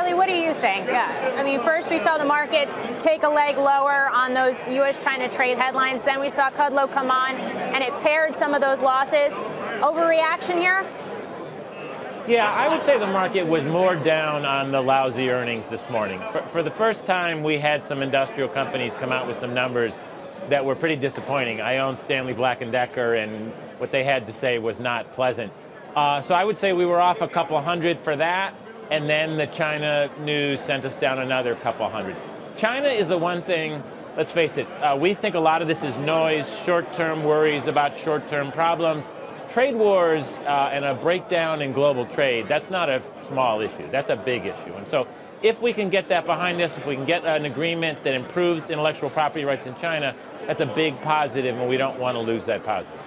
Charlie, what do you think? I mean, first we saw the market take a leg lower on those U.S.-China trade headlines. Then we saw Kudlow come on, and it paired some of those losses. Overreaction here? Yeah, I would say the market was more down on the lousy earnings this morning. For the first time, we had some industrial companies come out with some numbers that were pretty disappointing. I own Stanley Black & Decker, and what they had to say was not pleasant. So I would say we were off a couple hundred for that, and then the China news sent us down another couple hundred. China is the one thing, let's face it, we think a lot of this is noise, short-term worries about short-term problems. Trade wars and a breakdown in global trade, that's not a small issue. That's a big issue. And so if we can get that behind us, if we can get an agreement that improves intellectual property rights in China, that's a big positive, and we don't want to lose that positive.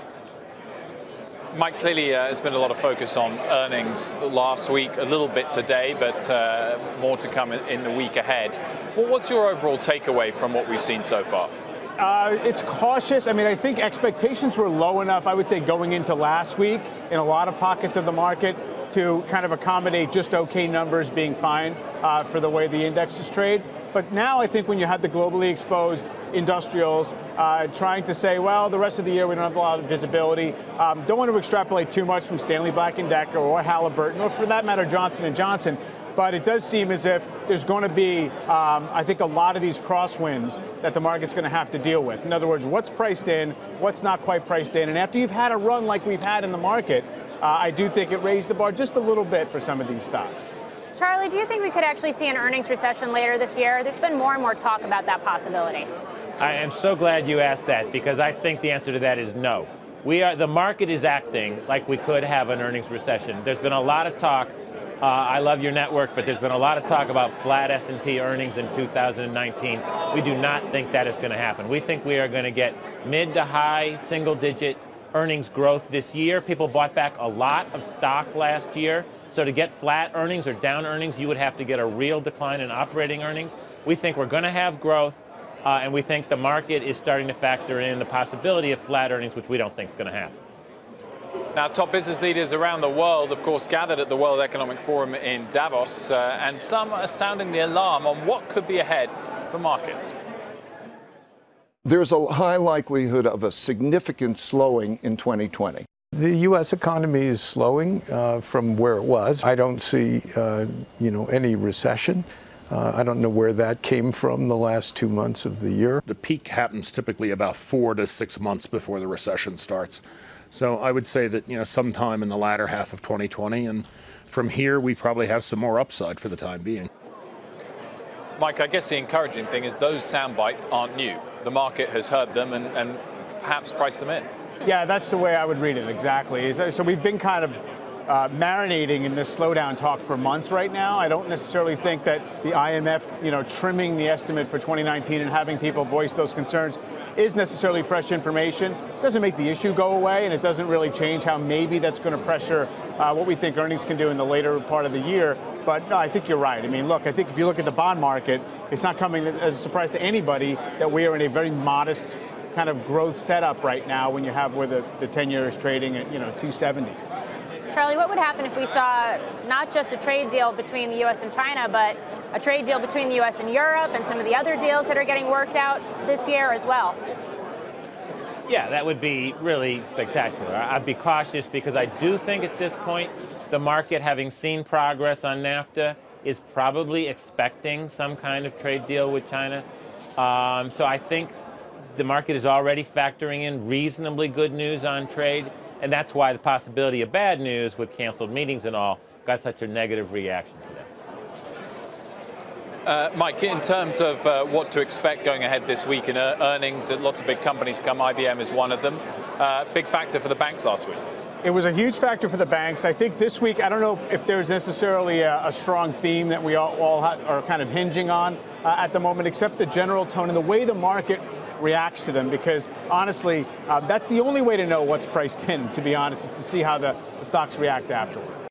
Mike, clearly there's been a lot of focus on earnings last week, a little bit today, but more to come in the week ahead. Well, what's your overall takeaway from what we've seen so far? It's cautious. I mean, I think expectations were low enough, I would say, going into last week in a lot of pockets of the market to kind of accommodate just okay numbers being fine for the way the indexes trade. But now I think when you have the globally exposed industrials trying to say, well, the rest of the year we don't have a lot of visibility, don't want to extrapolate too much from Stanley Black & Decker or Halliburton, or for that matter, Johnson & Johnson. But it does seem as if there's going to be, I think, a lot of these crosswinds that the market's going to have to deal with. In other words, what's priced in, what's not quite priced in. And after you've had a run like we've had in the market, I do think it raised the bar just a little bit for some of these stocks. Charlie, do you think we could actually see an earnings recession later this year? There's been more and more talk about that possibility. I am so glad you asked that, because I think the answer to that is no. The market is acting like we could have an earnings recession. There's been a lot of talk. I love your network, but there's been a lot of talk about flat S&P earnings in 2019. We do not think that is going to happen. We think we are going to get mid to high single-digit earnings growth this year. People bought back a lot of stock last year. So to get flat earnings or down earnings, you would have to get a real decline in operating earnings. We think we're going to have growth, and we think the market is starting to factor in the possibility of flat earnings, which we don't think is going to happen. Now, top business leaders around the world, of course, gathered at the World Economic Forum in Davos, and some are sounding the alarm on what could be ahead for markets. There's a high likelihood of a significant slowing in 2020. The U.S. economy is slowing from where it was. I don't see, any recession. I don't know where that came from the last 2 months of the year. The peak happens typically about 4 to 6 months before the recession starts. So I would say that, sometime in the latter half of 2020, and from here we probably have some more upside for the time being. Mike, I guess the encouraging thing is those sound bites aren't new. The market has heard them and perhaps priced them in. Yeah, that's the way I would read it, exactly. So we've been kind of marinating in this slowdown talk for months right now. I don't necessarily think that the IMF, trimming the estimate for 2019 and having people voice those concerns is necessarily fresh information. It doesn't make the issue go away, and it doesn't really change how maybe that's going to pressure what we think earnings can do in the later part of the year. But no, I think you're right. I mean, look, I think if you look at the bond market, it's not coming as a surprise to anybody that we are in a very modest kind of growth setup right now when you have where the 10-year is trading at 270. Charlie, what would happen if we saw not just a trade deal between the U.S. and China, but a trade deal between the U.S. and Europe and some of the other deals that are getting worked out this year as well? Yeah, that would be really spectacular. I'd be cautious because I do think at this point the market, having seen progress on NAFTA, is probably expecting some kind of trade deal with China. So I think the market is already factoring in reasonably good news on trade, and that's why the possibility of bad news with canceled meetings and all got such a negative reaction to that. Mike, in terms of what to expect going ahead this week in earnings, lots of big companies come. IBM is one of them. Big factor for the banks last week. It was a huge factor for the banks. I think this week, I don't know if there's necessarily a strong theme that we all are kind of hinging on at the moment, except the general tone and the way the market reacts to them, because honestly, that's the only way to know what's priced in, to be honest, is to see how the stocks react afterward.